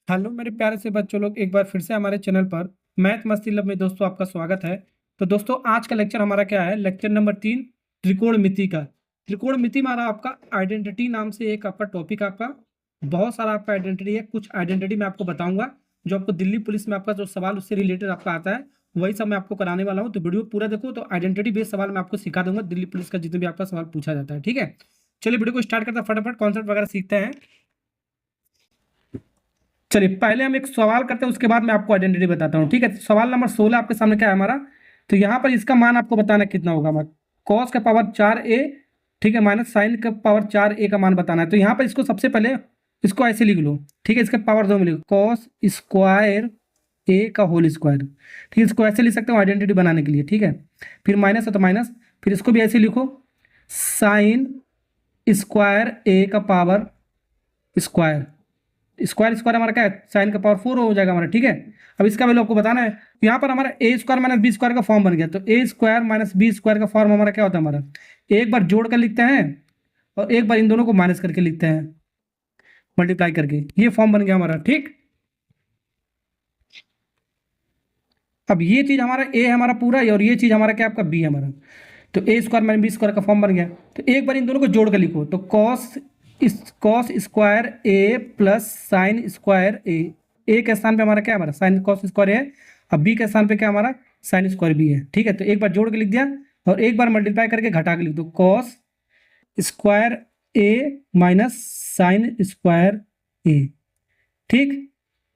Hello मेरे प्यारे से बच्चों लोग, एक बार फिर से हमारे चैनल पर मैथ मस्ती लब में दोस्तों आपका स्वागत है। तो दोस्तों आज का लेक्चर हमारा क्या है? लेक्चर नंबर 3, त्रिकोणमिति का। त्रिकोणमिति हमारा आपका आइडेंटिटी नाम से एक आपका टॉपिक, आपका बहुत सारा आपका आइडेंटिटी है। कुछ आइडेंटिटी मैं आपको बताऊंगा जो आपको दिल्ली पुलिस में आपका जो सवाल उससे रिलेटेड आपका आता है, वही सब मैं आपको कराने वाला हूँ। तो वीडियो पूरा देखो, तो आइडेंटिटी बेस्ड सवाल मैं आपको सिखा दूंगा दिल्ली पुलिस का जितने भी आपका सवाल पूछा जाता है। ठीक है, चलिए वीडियो को स्टार्ट करते हैं, फटाफट कॉन्सेप्ट वगैरह सीखते हैं। चलिए पहले हम एक सवाल करते हैं, उसके बाद मैं आपको आइडेंटिटी बताता हूँ। ठीक है, तो सवाल नंबर 16 आपके सामने क्या है हमारा? तो यहाँ पर इसका मान आपको बताना कितना होगा हमारा। कॉस का पावर 4a, ठीक है, माइनस साइन का पावर 4a का मान बताना है। तो यहाँ पर इसको सबसे पहले इसको ऐसे लिख लो। ठीक है, इसका पावर 2 में लिखो, कॉस स्क्वायर ए का होल स्क्वायर। ठीक है, इसको ऐसे लिख सकते हो आइडेंटिटी बनाने के लिए। ठीक है, फिर माइनस है तो माइनस, फिर इसको भी ऐसे लिखो, साइन स्क्वायर ए का पावर स्क्वायर। स्क्वायर स्क्वायर हमारा क्या है? साइन का पावर 4 हो जाएगा हमारा। ठीक है, अब इसका वैल्यू आपको बताना है। यहाँ पर हमारा ए स्क्वायर माइनस बी स्क्वायर का फॉर्म बन गया। तो ए स्क्वायर माइनस बी स्क्वायर का फॉर्म हमारा क्या होता है? हमारा एक बार जोड़ कर लिखते हैं और एक बार इन दोनों को माइनस करके लिखते हैं, मल्टीप्लाई करके। ये फॉर्म बन गया हमारा। ठीक, अब ये चीज हमारा ए है हमारा पूरा, और ये चीज हमारा क्या आपका बी है हमारा। तो ए स्क्वायर माइनस बी स्क्वायर का फॉर्म बन गया। तो एक बार इन दोनों को जोड़ कर लिखो, तो कॉस स्क्वायर ए प्लस साइन स्क्वायर ए। ए के स्थान पे हमारा क्या है? हमारा साइन कॉस स्क्वायर है। अब बी के स्थान पे क्या हमारा? साइन स्क्वायर बी है। ठीक है, तो एक बार जोड़ के लिख दिया और एक बार मल्टीप्लाई करके घटा के लिख दो, कॉस स्क्वायर ए माइनस साइन स्क्वायर ए। ठीक,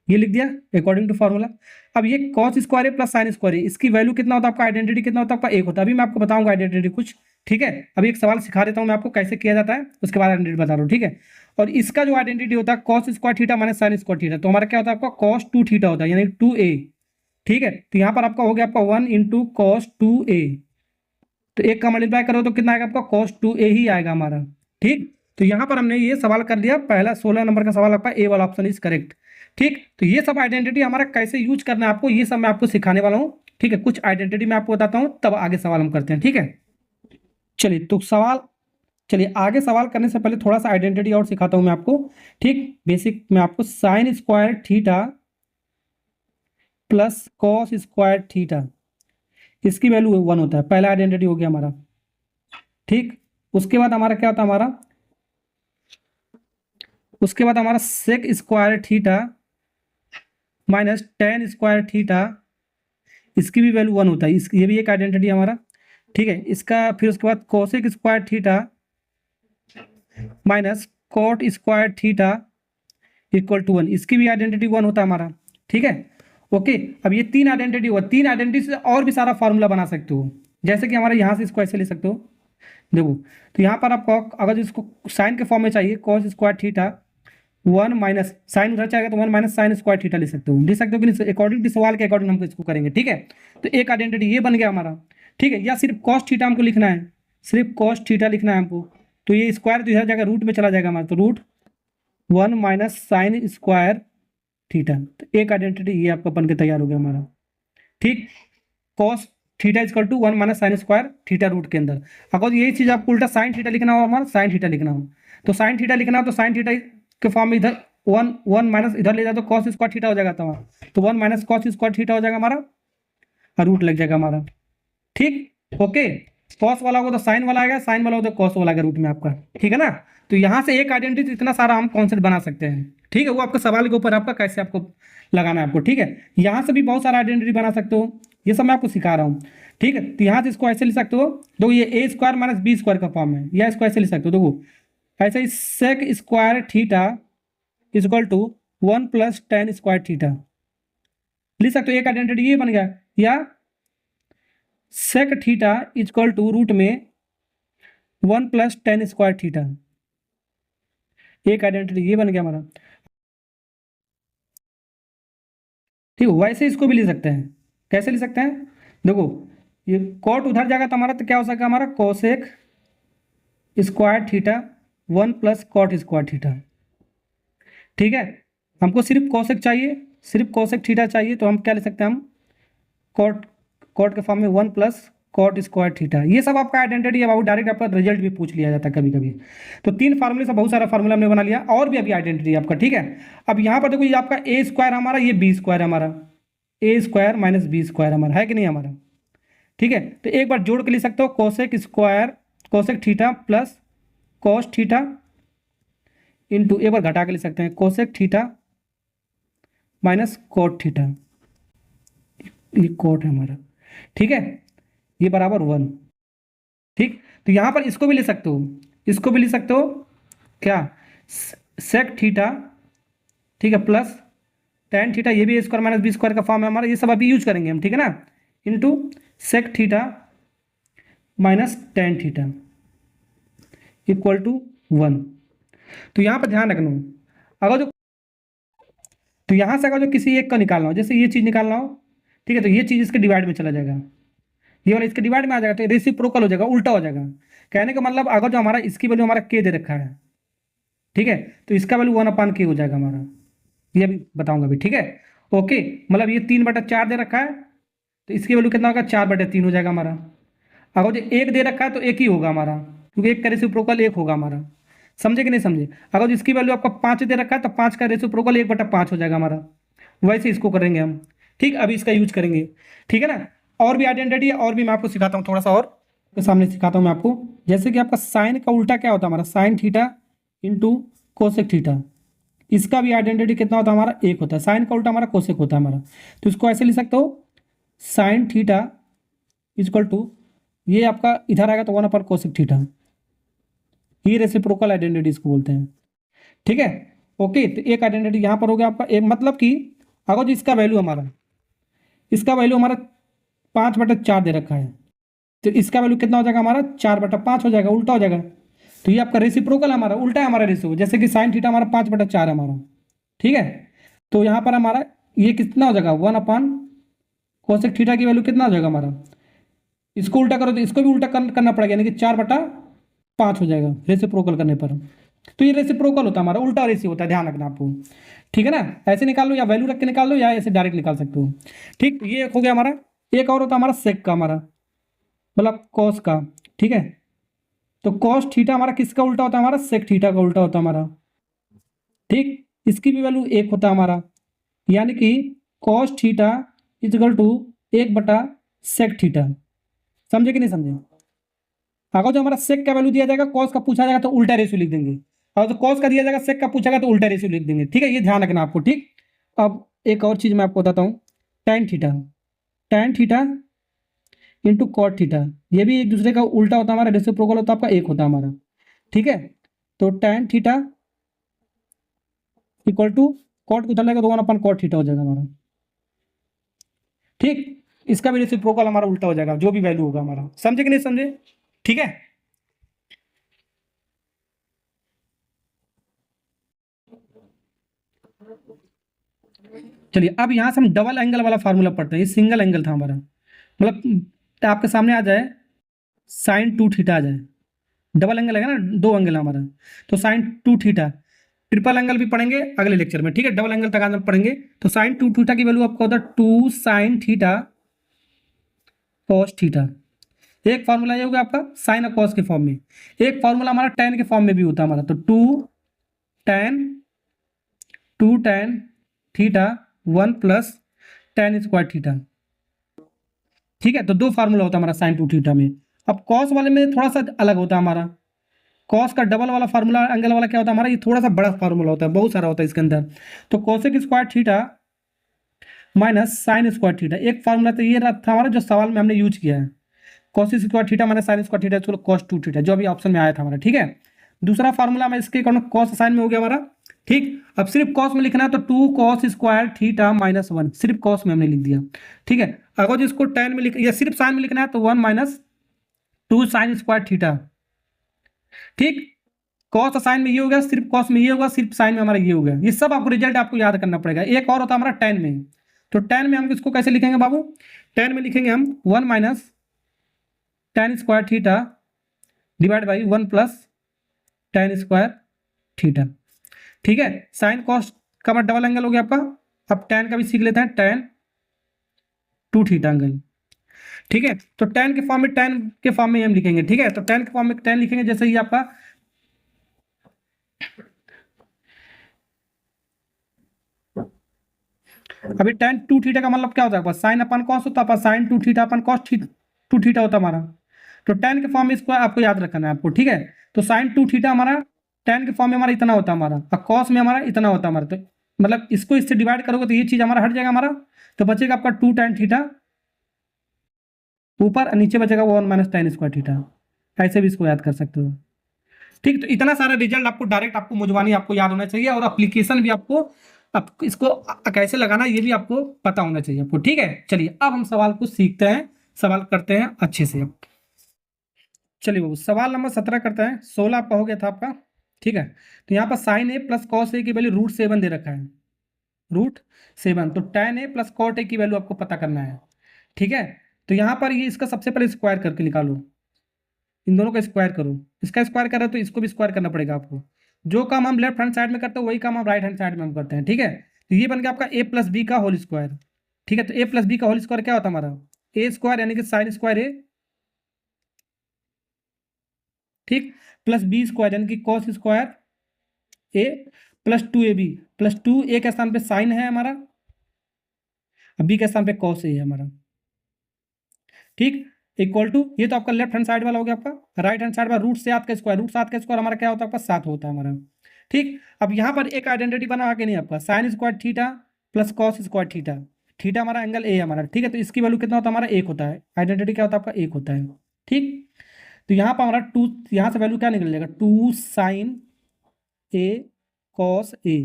ये लिख दिया अकॉर्डिंग टू फॉर्मूला। अब ये कॉस स्क्वायर है प्लस साइन स्क्वायर है, इसकी वैल्यू कितना होता है आपका? आइडेंटिटी कितना होता है आपका? एक होता है। अभी मैं आपको बताऊंगा आइडेंटिटी कुछ। ठीक है, अभी एक सवाल सिखा देता हूं मैं आपको कैसे किया जाता है, उसके बाद आइडेंटिटी बता रहा हूँ। ठीक है, और इसका जो आइडेंटिटी होता है cos square theta minus sine square theta, तो हमारा क्या होता है आपका? कॉस 2 थीटा होता है, यानी 2a। ठीक है, तो यहाँ पर आपका हो गया आपका 1 इंटू कॉस 2a। तो एक का मल्टीप्लाई करो तो कितना आएगा आपका? कॉस 2a ही आएगा हमारा। ठीक, तो यहाँ पर हमने ये सवाल कर दिया, पहला 16 नंबर का सवाल आपका ए वाला ऑप्शन इज करेक्ट। ठीक, तो ये सब आइडेंटिटी हमारा कैसे यूज करना है आपको, ये सब मैं आपको सिखाने वाला हूँ। ठीक है, कुछ आइडेंटिटी मैं आपको बताता हूँ, तब आगे सवाल हम करते हैं। ठीक है, चलिए तो सवाल, चलिए आगे सवाल करने से पहले थोड़ा सा आइडेंटिटी और सिखाता हूँ मैं आपको। ठीक, बेसिक में आपको sine square theta plus cos square theta, इसकी वैल्यू 1 होता है। पहला आइडेंटिटी हो गया हमारा। ठीक, उसके बाद हमारा क्या होता है? हमारा उसके बाद हमारा sec square theta minus tan square theta, इसकी भी वैल्यू 1 होता है। ये भी एक आइडेंटिटी हमारा। ठीक है, इसका फिर उसके बाद cosec square theta minus cot square theta equal to 1, इसकी भी आइडेंटिटी 1 होता है हमारा। ठीक है, ओके। अब ये तीन आइडेंटिटी हुआ, तीन आइडेंटिटी से और भी सारा फॉर्मूला बना सकते हो। जैसे कि हमारे यहाँ से इसको ऐसे ले सकते हो, देखो। तो यहाँ पर आपको अगर इसको साइन के फॉर्म में चाहिए, cos square theta 1 minus sine उधर जाएगा तो 1 माइनस साइन स्क्वायर थीटा लिख सकते हो कि नहीं? अकॉर्डिंग टू सवाल के अकॉर्डिंग हम इसको करेंगे। ठीक है, तो एक आइडेंटिटी ये बन गया हमारा। ठीक है, या सिर्फ कॉस थीटा हमको लिखना है, सिर्फ कॉस थीटा लिखना है हमको। तो ये स्क्वायर तो इधर जाएगा, रूट में चला जाएगा हमारा, तो root 1 minus sine square theta. तो एक आइडेंटिटी ये आपका बन के तैयार हो गया हमारा। ठीक, cos theta equal to 1 minus sine square theta root के अंदर। अगर यही चीज आपको उल्टा साइन थीटा लिखना हो, हमारा साइन थीटा लिखना हो, तो साइन थीटा लिखना हो तो साइन थीटा के फॉर्म में इधर 1 माइनस इधर ले जाए तो कॉस स्क्वायर थीटा हो जाएगा तुम्हारा। तो 1 माइनस कॉस स्क्वायर थीटा हो जाएगा हमारा, और रूट लग जाएगा हमारा। ठीक, ओके। कॉस वाला होगा तो साइन वाला आएगा, साइन वाला होगा तो कॉस वाला आएगा रूट में आपका। ठीक है ना? तो यहाँ से एक आइडेंटिटी इतना सारा हम कॉन्सेप्ट बना सकते हैं। ठीक है, वो आपका सवाल के ऊपर आपका कैसे आपको लगाना है आपको। ठीक है, यहाँ से भी बहुत सारा आइडेंटिटी बना सकते हो, ये सब मैं आपको सिखा रहा हूँ। ठीक है, तो यहाँ से इसको ऐसे लिख सकते हो, देखो ये a square minus B square का फॉर्म है, या इसको ऐसे लिख सकते हो, देखो ऐसे ही sec square theta equal to 1 plus tan square theta लिख सकते हो। एक आइडेंटिटी ये बन गया, या sec theta equal to root में 1 प्लस टेन स्क्वायर थीटा, एक आइडेंटिटी ये बन गया हमारा। ठीक है, वैसे इसको भी लिख सकते हैं। कैसे लिख सकते हैं? देखो ये कॉट उधर जाएगा तो हमारा तो क्या हो सकेगा? हमारा cosec square theta 1 plus cot square theta. ठीक है, हमको सिर्फ कोसेक चाहिए, सिर्फ कोसेक थीटा चाहिए, तो हम क्या लिख सकते हैं? हम कॉट कॉट के फॉर्म में 1 प्लस कॉट स्क्वायर थीटा। ये सब आपका आइडेंटिटी है बाबू, डायरेक्ट आपका रिजल्ट भी पूछ लिया जाता है कभी कभी। तो 3 फार्मूले से बहुत सारा फार्मूला हमने बना लिया, और भी अभी आइडेंटिटी आपका, ठीक है। अब यहाँ पर देखो, ये आपका ए स्क्वायर हमारा, ये बी स्क्वायर हमारा, ए स्क्वायर माइनस बी स्क्वायर हमारा है कि नहीं हमारा, ठीक है। तो एक बार जोड़ के लिख सकते हो, cosec square cosec theta plus cos theta into, एक बार घटा के लिख सकते हैं, cosec theta minus cot theta, ये कॉट है हमारा, ठीक है, ये बराबर 1, ठीक। तो यहाँ पर इसको भी ले सकते हो, इसको भी ले सकते हो क्या, सेक थीटा, ठीक है, प्लस टेन थीटा, ये भी ए स्क्वायर माइनस बी स्क्वायर का फॉर्म है हमारा, ये सब अभी यूज करेंगे हम, ठीक है ना, into sec theta minus tan theta equal to 1। तो यहाँ पर ध्यान रखना, अगर जो, तो यहाँ से अगर जो किसी एक का निकालना हो, जैसे ये चीज़ निकालना हो, ठीक है, तो ये चीज़ इसके डिवाइड में चला जाएगा, ये वाला इसके डिवाइड में आ जाएगा, तो रेसिप्रोकल हो जाएगा, उल्टा हो जाएगा। कहने का मतलब अगर जो हमारा इसकी वैल्यू हमारा के दे रखा है, ठीक है, तो इसका वैल्यू 1/k हो जाएगा हमारा, ये भी बताऊंगा अभी, ठीक है। ओके, मतलब ये 3/4 दे रखा है, तो इसकी वैल्यू कितना होगा, 4/3 हो जाएगा हमारा। अगर जो 1 दे रखा है तो 1 ही होगा हमारा, क्योंकि 1 का रेसिप्रोकल 1 होगा हमारा, समझे कि नहीं समझे। अगर इसकी वैल्यू आपका 5 दे रखा है तो 5 का रेसिप्रोकल 1/5 हो जाएगा हमारा, वैसे इसको करेंगे हम, ठीक। अभी इसका यूज करेंगे, ठीक है ना। और भी आइडेंटिटी है, और भी मैं आपको सिखाता हूँ, थोड़ा सा और के सामने सिखाता हूँ मैं आपको। जैसे कि आपका साइन का उल्टा क्या होता है हमारा, sign theta into cosec theta, इसका भी आइडेंटिटी कितना होता है हमारा, 1 होता है। साइन का उल्टा हमारा कोसेक होता है हमारा, तो इसको ऐसे लिख सकते हो, साइन थीटा इजक्वल टू, ये आपका इधर आएगा तो 1/कोसेक थीटा, ये रेसिप्रोकल आइडेंटिटी इसको बोलते हैं, ठीक है। ओके, तो एक आइडेंटिटी यहाँ पर हो गया आपका, एक मतलब कि अगर जो इसका वैल्यू हमारा, इसका वैल्यू हमारा 5/4 दे रखा है, तो इसका वैल्यू कितना हो जाएगा हमारा, 4/5 हो जाएगा, उल्टा हो जाएगा। तो ये आपका रेसिप्रोकल हमारा, उल्टा है हमारा रेशियो, जैसे कि साइन थीटा हमारा 5/4 है हमारा, ठीक है। तो यहाँ पर हमारा ये कितना हो जाएगा, 1/कोसेक थीटा की वैल्यू कितना हो जाएगा हमारा, इसको उल्टा करो तो इसको भी उल्टा करना पड़ेगा, यानी कि 4/5 हो जाएगा रेसिप्रोकल करने पर। तो ये रेसिप्रोकल होता है हमारा, उल्टा रेशियो होता है, ध्यान रखना आपको, ठीक है ना। ऐसे निकाल लो, या वैल्यू रख के निकाल लो, या ऐसे डायरेक्ट निकाल सकते हो, ठीक। ये एक हो गया हमारा। एक और होता है हमारा सेक का हमारा, मतलब कॉस का, ठीक है। तो कॉस थीटा हमारा किसका उल्टा होता है, हमारा सेक थीटा का उल्टा होता है हमारा, ठीक। इसकी भी वैल्यू 1 होता है हमारा, यानी कि कॉस थीटा इजकल टू 1/सेक थीटा, समझे कि नहीं समझे। अगर जो हमारा सेक का वैल्यू दिया जाएगा, कॉस का पूछा जाएगा तो उल्टा रेशियो लिख देंगे, और जो कॉस का दिया जाएगा, सेक का पूछा जाएगा तो उल्टा रेशियो लिख देंगे, ठीक है, ये ध्यान रखना आपको, ठीक। अब एक और चीज़ मैं आपको बताता हूँ, tan theta, tan theta into cot theta, ये भी एक दूसरे का उल्टा होता है हमारा, रेसिप्रोकल होता है आपका 1 होता है हमारा, ठीक है। तो tan theta equal to cot को उधर लेगा तो 1/कॉट थीटा हो जाएगा हमारा, ठीक। इसका भी रेसिप्रोकल हमारा उल्टा हो जाएगा, जो भी वैल्यू होगा हमारा, समझे कि नहीं समझे, ठीक है। चलिए, अब यहाँ से हम डबल एंगल वाला फार्मूला पढ़ते हैं। ये सिंगल एंगल था हमारा, मतलब आपके सामने आ जाए साइन 2 थीटा आ जाए, डबल एंगल है ना, 2 एंगल हमारा, तो साइन 2 थीटा। ट्रिपल एंगल भी पढ़ेंगे अगले लेक्चर में, ठीक है, डबल एंगल तक आज हम पढ़ेंगे। तो साइन 2 थीटा की वैल्यू आपका होता है 2 साइन थीटा कॉस थीटा। एक फार्मूला ये होगा आपका साइन और कॉस के फॉर्म में, एक फार्मूला हमारा टैन के फॉर्म में भी होता है हमारा, तो 2 tan theta 1 plus tan square theta, ठीक है। तो 2 फार्मूला होता है हमारा साइन 2 थीटा में। अब कॉस वाले में थोड़ा सा अलग होता है हमारा, कॉस का डबल वाला फार्मूला एंगल वाला क्या होता है हमारा, ये थोड़ा सा बड़ा फार्मूला होता है, बहुत सारा होता है इसके अंदर। तो cosec square theta minus sine square theta, एक फार्मूला तो ये था हमारा जो सवाल में हमने यूज किया है, cos square theta minus sine square theta इसको कॉस 2 थीटा, जो अभी ऑप्शन में आया था हमारा, ठीक है। दूसरा फार्मूला में इसके अकॉर्डिंग कॉस साइन में हो गया हमारा, ठीक। अब सिर्फ कॉस में लिखना है तो 2 कॉस स्क्वायर थीटा माइनस 1, सिर्फ कॉस में हमने लिख दिया, ठीक है। अगर जिसको टैन में लिख या सिर्फ साइन में लिखना है तो 1 माइनस 2 साइन स्क्वायर थीटा, ठीक। कॉस साइन में ये हो गया, सिर्फ कॉस में ये होगा, सिर्फ साइन में हमारा ये हो गया। ये सब आपको रिजल्ट आपको याद करना पड़ेगा। एक और होता है हमारा टैन में, तो टैन में हम इसको कैसे लिखेंगे बाबू, टैन में लिखेंगे हम 1 minus tan square theta divide by 1 plus tan square theta, ठीक है। साइन कॉस का हमारा डबल एंगल हो गया आपका। अब टैन का भी सीख लेते हैं, टैन 2 थीटा एंगल। ठीक है, तो tan के फॉर्म में tan के फॉर्म में हम लिखेंगे। ठीक है, तो tan के फॉर्म में tan लिखेंगे, जैसे ही आपका अभी tan 2 थीटा का मतलब क्या होता है, साइन अपन कॉस होता है, साइन 2 थीटा अपन कॉस 2 थीटा होता है हमारा। तो tan के फॉर्म में इसको आपको याद रखना है आपको। ठीक है, तो साइन 2 थीटा हमारा tan के फॉर्म में हमारा इतना होता है हमारा, और कॉस में हमारा इतना होता है हमारा। तो मतलब इसको इससे डिवाइड करोगे तो ये चीज हमारा हट जाएगा हमारा, तो बचेगा आपका 2 tan थीटा ऊपर, और नीचे बचेगा 1 माइनस tan स्क्वायर थीटा। ऐसे भी इसको याद कर सकते हो। ठीक, तो इतना सारा रिजल्ट आपको डायरेक्ट आपको मुजवानी आपको याद होना चाहिए, और एप्लीकेशन भी आपको इसको कैसे लगाना ये भी आपको पता होना चाहिए आपको। ठीक है, चलिए अब हम सवाल को सीखते हैं, सवाल करते हैं अच्छे से। अब चलिए वो सवाल नंबर 17 करते हैं। 16 आपका हो गया था आपका। ठीक है, तो यहाँ पर sine A plus cos A की वैल्यू √7 दे रखा है, √7। तो tan A plus cot A की वैल्यू आपको पता करना है। ठीक है, तो यहाँ पर ये इसका सबसे पहले स्क्वायर करके निकालो, इन दोनों का स्क्वायर करो। इसका स्क्वायर कर रहे हो तो इसको भी स्क्वायर करना पड़ेगा आपको। जो काम हम लेफ्ट हैंड साइड में करते हैं वही काम हम राइट हैंड साइड में हम करते हैं। ठीक है, तो ये बन गया आपका a प्लस बी का होल स्क्वायर। ठीक है, तो a प्लस बी का होल स्क्वायर क्या होता है हमारा, ए स्क्वायर यानी कि साइन स्क्वायर ए, ठीक, प्लस बी स्क्वायर यानी कि कॉस स्क्वायर ए, प्लस 2ab, प्लस 2a के स्थान पे साइन है हमारा, अब बी के स्थान पे कॉस ए है हमारा। ठीक, इक्वल टू, ये तो आपका लेफ्ट हैंड साइड वाला हो गया आपका। राइट हैंड साइड वाला √7 का स्क्वायर, √7 का स्क्वायर हमारा क्या होता है आपका 7 होता है हमारा। ठीक, अब यहाँ पर एक आइडेंटिटी बना आके नहीं आपका, sine square theta plus cos square theta, theta हमारा एंगल ए हमारा। ठीक है, तो इसकी वैल्यू कितना होता है हमारा 1 होता है, आइडेंटिटी क्या होता है आपका 1 होता है। ठीक, तो यहाँ पर हमारा 2, यहाँ से वैल्यू क्या निकल जाएगा 2 साइन ए कॉस ए,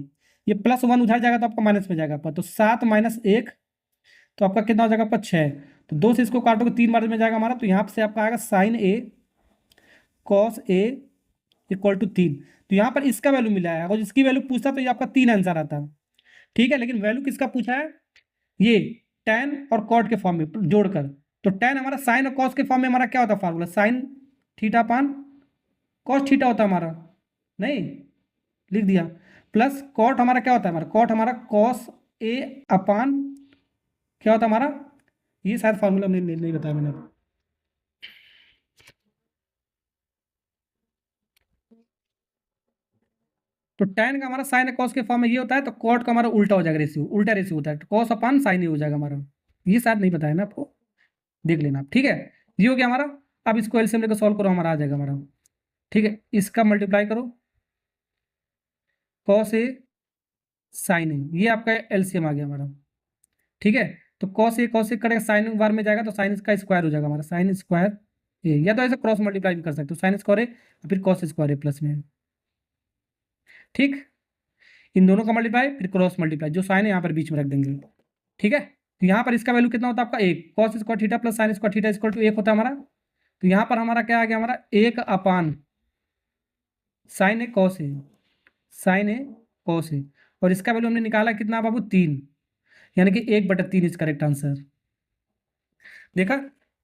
ये +1 उधर जाएगा तो आपका माइनस में जाएगा आपका, तो 7 माइनस 1, तो आपका कितना हो जाएगा आपका 6। तो 2 से इसको काटोगे 3 बार में जाएगा हमारा, तो यहाँ से आपका आएगा sine A cos A equal to 3। तो यहाँ पर इसका वैल्यू मिला है, अगर इसकी वैल्यू पूछता तो ये आपका 3 आंसर आता। ठीक है, लेकिन वैल्यू किसका पूछा है, ये tan और कॉट के फॉर्म में जोड़कर। तो tan हमारा साइन और कॉस के फॉर्म में हमारा क्या होता है formula, sine theta upon cos theta होता है हमारा, नहीं लिख दिया, प्लस कॉट हमारा क्या होता है हमारा, कॉट हमारा कॉस ए अपान क्या होता है हमारा, ये शायद फार्मूला नहीं बताया मैंने। तो tan का हमारा साइन कॉस के फॉर्म में ये होता है, तो कॉट का हमारा उल्टा हो जाएगा, रेशियो उल्टा रेशियो होता है, तो कॉस अपान साइन ही हो जाएगा हमारा। ये शायद नहीं बताया ना आपको, देख लेना आप। ठीक है, ये हो गया हमारा। अब इसको एलसीएम लेकर सॉल्व करो, हमारा आ जाएगा हमारा। ठीक है, इसका मल्टीप्लाई करो, कॉस ए साइन ए, ये आपका एलसीएम आ गया हमारा। ठीक है, तो कॉस ए करेगा साइन बार में जाएगा, तो साइन का स्क्वायर हो जाएगा हमारा, साइन स्क्वायर ए, या तो ऐसे क्रॉस मल्टीप्लाई भी कर सकते हो, साइन स्क्वायर ए फिर कॉस स्क्वायर ए प्लस में। ठीक, इन दोनों का मल्टीप्लाई फिर क्रॉस मल्टीप्लाई, जो साइन है यहाँ पर बीच में रख देंगे। ठीक है, तो यहाँ पर इसका वैल्यू कितना होता है आपका 1, cos square theta plus sine square theta equal to 1 होता है हमारा। तो यहाँ पर हमारा क्या आ गया हमारा 1 अपान sign A cos A, sign A cos ए, और इसका वैल्यू हमने निकाला कितना बाबू 3, यानी कि 1/3 इज करेक्ट आंसर। देखा,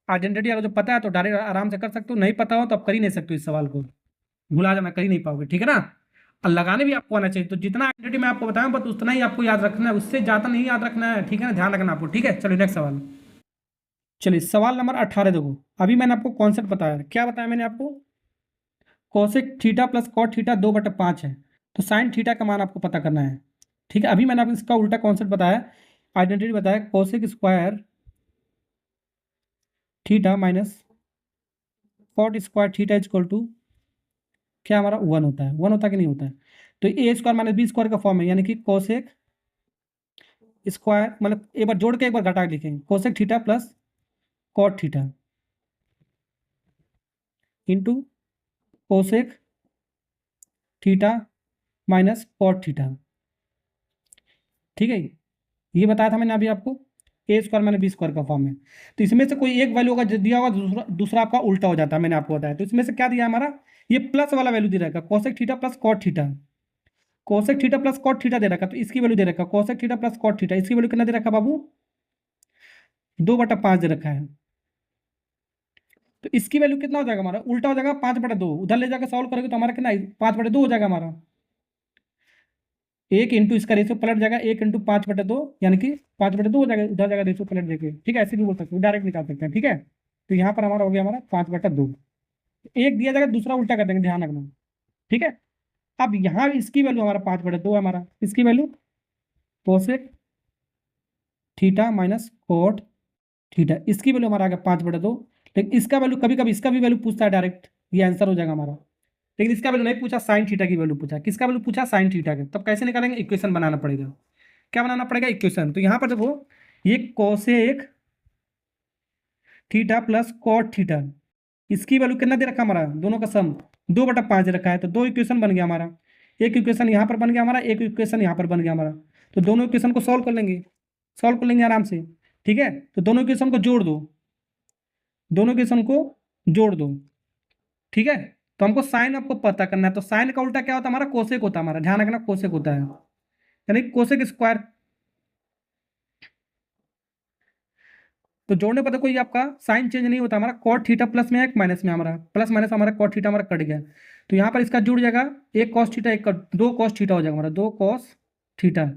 आइडेंटिटी अगर जो पता है तो डायरेक्ट आराम से कर सकते हो, नहीं पता हो तो आप कर ही नहीं सकते हो, इस सवाल को भुला जाना, कर ही नहीं पाओगे। ठीक है ना, और लगाने भी आपको आना चाहिए। तो जितना आइडेंटिटी मैं आपको बताऊं बस उतना ही आपको याद रखना है, उससे ज़्यादा नहीं याद रखना है। ठीक है ना, ध्यान रखना आपको। ठीक है, चलिए नेक्स्ट सवाल। चलिए सवाल नंबर 18 देखो, अभी मैंने आपको कॉन्सेप्ट बताया, क्या बताया मैंने आपको, cosec theta plus cot theta 2/5 है, तो साइन थीटा का मान आपको पता करना है। ठीक है, अभी मैंने आपको इसका उल्टा कॉन्सेप्ट बताया, आइडेंटिटी बताया, cosec square theta minus cot square theta equal to क्या हमारा 1 होता है, 1 होता है कि नहीं होता है। तो ए स्क्वायर माइनस बी स्क्वायर का फॉर्म है, यानी कि कोसेक स्क्वायर, मतलब एक बार जोड़ के एक बार घटा के लिखेंगे, cosec theta plus cot theta into cosec theta minus cot theta. ठीक है, ये बताया था मैंने अभी आपको, A square minus B square का फॉर्म है। तो इसमें से कोई एक वैल्यू अगर दिया होगा, दूसरा दूसरा आपका उल्टा हो जाता है, मैंने आपको बताया। तो इसमें से क्या दिया हमारा, ये प्लस वाला वैल्यू दे रखा, cosec theta plus cot theta, cosec theta plus cot theta दे रखा, तो इसकी वैल्यू दे रखा cosec theta plus cot theta, इसकी वैल्यू कितना दे रखा बाबू, 2/5 दे रखा है। तो इसकी वैल्यू कितना हो जाएगा हमारा, उल्टा हो जाएगा 5/2, उधर ले जाकर सॉल्व करोगे तो हमारा कितना 5/2 हो जाएगा हमारा। 1 इंटू इसका रेशियो पलट जाएगा 1 इंटू 5/2, यानी कि 5/2 हो जाएगा, इधर जाएगा रेशियो पलट देके, ठीक है, ऐसे भी बोल सकते हो, डायरेक्ट निकाल सकते हैं, ठीक है। तो यहाँ पर हमारा हो गया हमारा 5/2, एक दिया जाएगा दूसरा उल्टा कर देंगे, ध्यान रखना, ठीक है। अब यहाँ इसकी वैल्यू हमारा 5/2 है, हमारा इसकी value cosec theta minus cot theta, इसकी वैल्यू हमारा आ गया 5/2। लेकिन इसका वैल्यू कभी कभी इसका भी वैल्यू पूछता है डायरेक्ट, ये आंसर हो जाएगा हमारा। लेकिन इसका वैल्यू नहीं पूछा, साइन थीटा की वैल्यू पूछा, किसका वैल्यू पूछा, साइन थीटा के। तब कैसे निकालेंगे, इक्वेशन बनाना पड़ेगा। क्या बनाना पड़ेगा, इक्वेशन। तो यहाँ पर देखो, ये cosec theta plus cot theta, इसकी वैल्यू कितना दे रखा हमारा, दोनों का सम 2/5 दे रखा है। तो दो इक्वेशन बन गया हमारा, एक इक्वेशन यहाँ पर बन गया हमारा, एक इक्वेशन यहाँ पर बन गया हमारा। तो दोनों इक्वेशन को सॉल्व कर लेंगे, सॉल्व कर लेंगे आराम से, ठीक है। तो दोनों इक्वेशन को जोड़ दो, दोनों इक्वेशन को जोड़ दो, ठीक है। तो हमको साइन आपको पता करना है, तो साइन का उल्टा क्या होता है हमारा, कोसेक होता है हमारा, ध्यान रखना कोसेक होता है, यानी कोसेक स्क्वायर। तो जोड़ने पर तो कोई आपका साइन चेंज नहीं होता, हमारा कॉट थीटा प्लस में एक माइनस में, हमारा प्लस माइनस हमारा कॉट थीटा हमारा कट गया। तो यहाँ पर इसका जुड़ जाएगा, एक कॉस थीटा एक दो कॉस थीटा हो जाएगा हमारा, 2 कॉस थीटा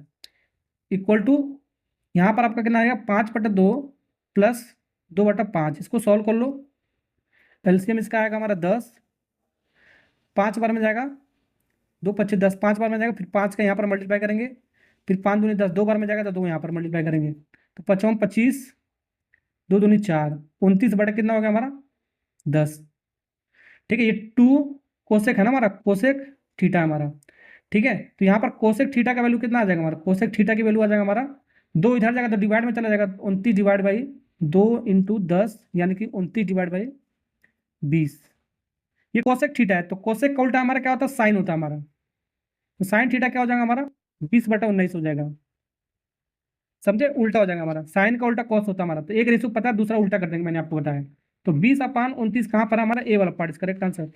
इक्वल टू, यहाँ पर आपका कितना आएगा 5/2 प्लस 2/5, इसको सॉल्व कर लो। एलसीएम इसका आएगा हमारा 10, 5 बार में जाएगा, 2×5 = 10, 5 बार में जाएगा, फिर 5 का यहाँ पर मल्टीप्लाई करेंगे, फिर 5 दूनी 10, 2 बार में जाएगा तो 2 यहाँ पर मल्टीप्लाई करेंगे, तो 5×5 = 25, 2 दूनी 4, 29 बटा कितना हो गया हमारा 10, ठीक है। ये 2 कोसेक है ना हमारा, कोसेक थीटा हमारा, ठीक है। तो यहाँ पर कोसेक थीटा का वैल्यू कितना आ जाएगा हमारा, कोसेक थीटा की वैल्यू आ जाएगा हमारा 2, इधर जाएगा तो डिवाइड में चला जाएगा, 29/2 × 10, यानी कि 29/20। ये कोसेक थीटा है, तो कोसेक का उल्टा हमारा क्या होता है, साइन होता है हमारा। तो साइन थीटा क्या हो जाएगा हमारा 20/19 हो जाएगा, समझे, उल्टा हो जाएगा हमारा, साइन का उल्टा कॉस होता है हमारा। तो एक रेशियो पता है, दूसरा उल्टा कर देंगे, मैंने आपको बताया। तो 20/29 कहाँ पर है हमारा, ए वाला पार्ट इज करेक्ट आंसर।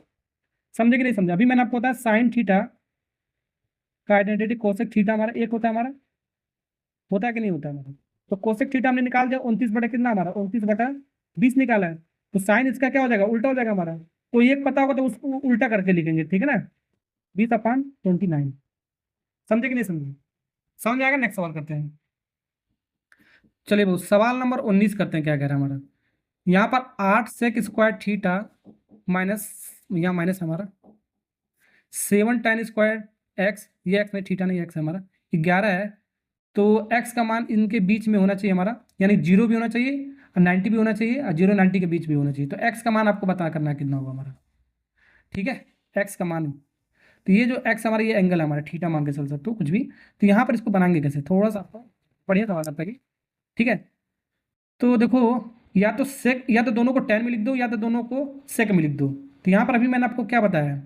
समझे कि नहीं समझे, अभी मैंने आपको बताया साइन थीटा का आइडेंटिटी कोसेक थीटा हमारा एक होता है हमारा, होता है कि नहीं होता है हमारा। तो कोसेक थीटा हमने निकाल दिया, 29 बटा कितना हमारा 29/20 निकाला है। तो साइन इसका क्या हो जाएगा, उल्टा हो जाएगा हमारा। तो एक पता होगा तो उसको उल्टा करके लिखेंगे, ठीक है ना, 20/29। समझे कि नहीं समझे, समझ आएगा। नेक्स्ट सवाल करते हैं, चलिए बहुत, सवाल नंबर 19 करते हैं, क्या कह रहा है हमारा। यहाँ पर 8 सेक स्क्वायर थीटा माइनस, यहाँ माइनस हमारा 7 tan स्क्वायर एक्स, ये एक्स नहीं, थीटा नहीं, एक्स है हमारा, 11 है। तो एक्स का मान इनके बीच में होना चाहिए हमारा, यानी 0 भी होना चाहिए और 90 भी होना चाहिए, और 0 90 के बीच भी होना चाहिए। तो एक्स का मान आपको पता करना है कितना होगा हमारा, ठीक है, एक्स का मान। तो ये जो एक्स हमारा, ये एंगल है हमारा, थीटा मान के चल सकते हो कुछ भी। तो यहाँ पर इसको बनाएंगे कैसे, थोड़ा सा आपको बढ़िया सवाल आता है, ठीक है। तो देखो, या तो सेक, या तो दोनों को टेन में लिख दो, या तो दोनों को सेक में लिख दो। तो यहाँ पर अभी मैंने आपको क्या बताया,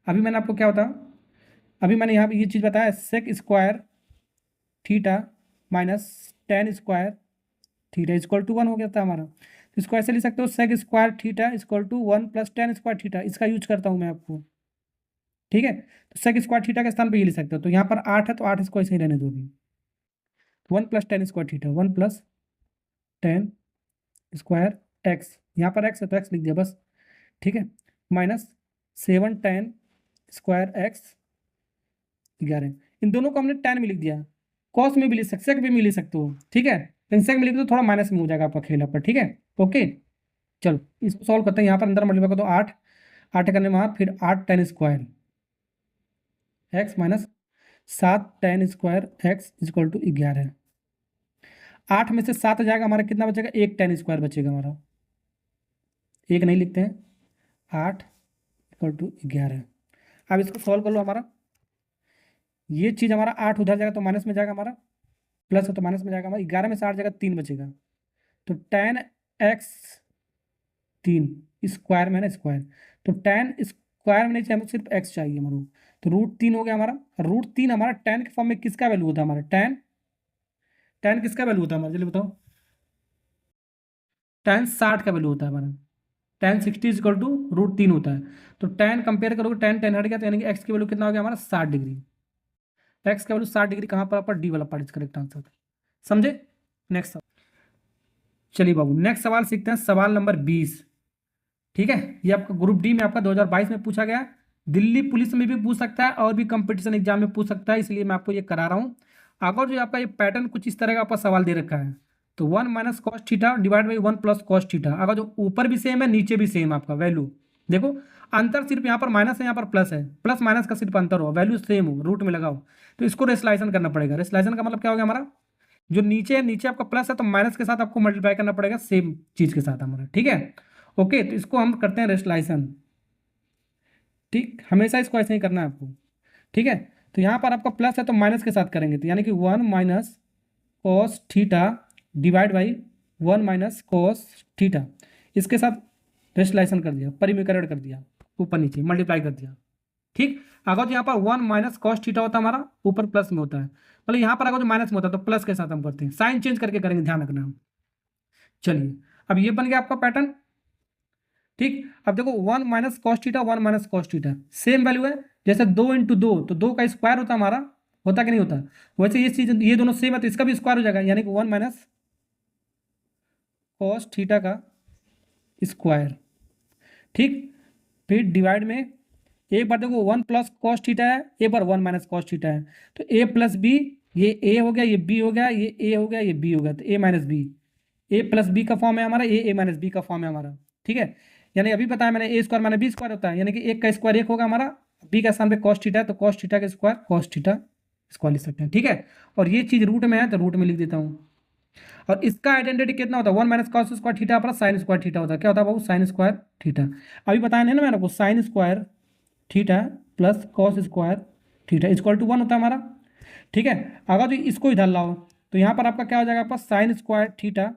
अभी मैंने आपको क्या बताया, अभी मैंने यहाँ पर ये चीज़ बताया, sec square theta minus tan square theta equal to 1 हो गया था हमारा। तो इसको ऐसे लिख सकते हो, sec square theta equal to 1 + tan square theta, इसका यूज करता हूँ मैं आपको, ठीक है। तो सेक स्क्वायर थीटा के स्थान पे ये लिख सकते हो। तो यहाँ पर 8 है, तो 8 इसको ऐसे ही रहने दो अभी, 1 + tan square theta, 1 + tan square x, यहाँ पर एक्स है तो एक्स लिख दिया बस, ठीक है, माइनस 7 tan स्क्वायर एक्स 11। इन दोनों को हमने tan में लिख दिया, कॉस में भी लिख सकते, सेक में भी लिख सकते हो, ठीक है। लेकिन सेक में लिख दो थोड़ा माइनस में हो जाएगा आपका खेल पर, ठीक है, ओके। चलो इसको सॉल्व करते हैं, यहाँ पर अंदर मल्टीप्लाई कर दो 8, 8 करने में 8, फिर 8 tan square x minus 7 tan square x equal to 11। 8 में से 7 जाएगा हमारा, कितना बचेगा, 1 tan स्क्वायर बचेगा हमारा, एक नहीं लिखते हैं, 8 = 11। अब इसको सॉल्व कर लो हमारा, ये चीज़ हमारा 8 उधर जाएगा तो माइनस में जाएगा हमारा, प्लस हो तो माइनस में जाएगा हमारा, 11 में से 8 जाएगा 3 बचेगा। तो tan x 3 स्क्वायर में ना स्क्वायर, तो tan स्क्वायर में नहीं चाहिए, हमें सिर्फ x चाहिए हमारा। तो √3 हो गया हमारा, √3 हमारा tan के फॉर्म में किसका वैल्यू होता है हमारा, tan किसका वैल्यू होता है हमारा, चलिए बताओ, tan 60 का वैल्यू होता है हमारा, tan 60 = √3 होता है। तो tan कंपेयर करोगे, tan हट गया, तो यानी कि x की वैल्यू कितना हो गया हमारा 60 डिग्री, एक्स का वैल्यू 60 डिग्री कहाँ पर, डी वाला पार्ट इज करेक्ट आंसर, समझे। नेक्स्ट सवाल, चलिए बाबू नेक्स्ट सवाल सीखते हैं, सवाल नंबर 20, ठीक है। ये आपका ग्रुप डी में आपका 2022 में पूछा गया, दिल्ली पुलिस में भी पूछ सकता है और भी कंपटीशन एग्जाम में पूछ सकता है, इसलिए मैं आपको ये करा रहा हूँ। अगर जो आपका ये पैटर्न कुछ इस तरह का आपका सवाल दे रखा है, तो 1 minus cos theta divide by 1 plus cos theta, अगर जो ऊपर भी सेम है नीचे भी सेम आपका वैल्यू, देखो अंतर सिर्फ यहाँ पर माइनस है, यहाँ पर प्लस है, प्लस माइनस का सिर्फ अंतर हो, वैल्यू सेम हो, रूट में लगाओ, तो इसको रेसलाइजेशन करना पड़ेगा। रेसलाइजेशन का मतलब क्या हो गया हमारा, जो नीचे है, नीचे आपका प्लस है तो माइनस के साथ आपको मल्टीप्लाई करना पड़ेगा सेम चीज के साथ हमारा, ठीक है। ओके, तो इसको हम करते हैं रेसलाइजेशन, ठीक, हमेशा इसको ऐसे ही करना है आपको, ठीक है। तो यहाँ पर आपका प्लस है तो माइनस के साथ करेंगे, तो यानी कि 1 minus cos theta divide by 1 minus cos theta, इसके साथ रेशलाइजेशन कर दिया, परिमीकरण कर दिया, ऊपर नीचे मल्टीप्लाई कर दिया, ठीक। अगर तो यहाँ पर 1 माइनस कॉस थीटा होता है हमारा, ऊपर प्लस में होता है, मतलब यहाँ पर अगर जो माइनस में होता है तो प्लस के साथ हम करते हैं, साइन चेंज करके करेंगे, ध्यान रखना। चलिए, अब ये बन गया आपका पैटर्न, ठीक। अब देखो 1 minus cos theta, 1 minus cos theta same value है, जैसे 2 इंटू 2 तो 2 का स्क्वायर होता है हमारा, होता कि नहीं होता, वैसे ये चीज, ये दोनों सेम है तो इसका भी स्क्वायर हो जाएगा, यानी कि 1 माइनस कॉस थीटा का स्क्वायर, ठीक। फिर डिवाइड में एक बार देखो 1 प्लस कॉस थीटा है, एक बार 1 माइनस कॉस थीटा है, तो ए प्लस बी, ये ए हो गया, ये बी हो गया, ये ए हो गया, ये बी हो गया, तो ए माइनस बी, ए प्लस बी का फॉर्म है हमारा, ए माइनस बी का फॉर्म है हमारा, ठीक है। यानी अभी बताया मैंने ए स्क्वायर माइनस बी स्क्वायर होता है, यानी कि एक का स्क्वायर एक होगा हमारा, बी का स्थान पे कॉस थीटा है तो कॉस थीटा का स्क्वायर कॉस थीटा स्क्वायर लिख सकते हैं, ठीक है। और ये चीज रूट में है तो रूट में लिख देता हूँ। और इसका आइडेंटिटी कितना होता है, 1 minus cos square theta plus sine square theta होता है, क्या होता है बाबू, साइन स्क्वायर थीटा। अभी बताया नहीं ना मैंने आपको, sine square theta plus cos square theta equal to 1 होता है हमारा, ठीक है। अगर जो इसको इधर लाओ तो यहाँ पर आपका क्या हो जाएगा, आपका sine square theta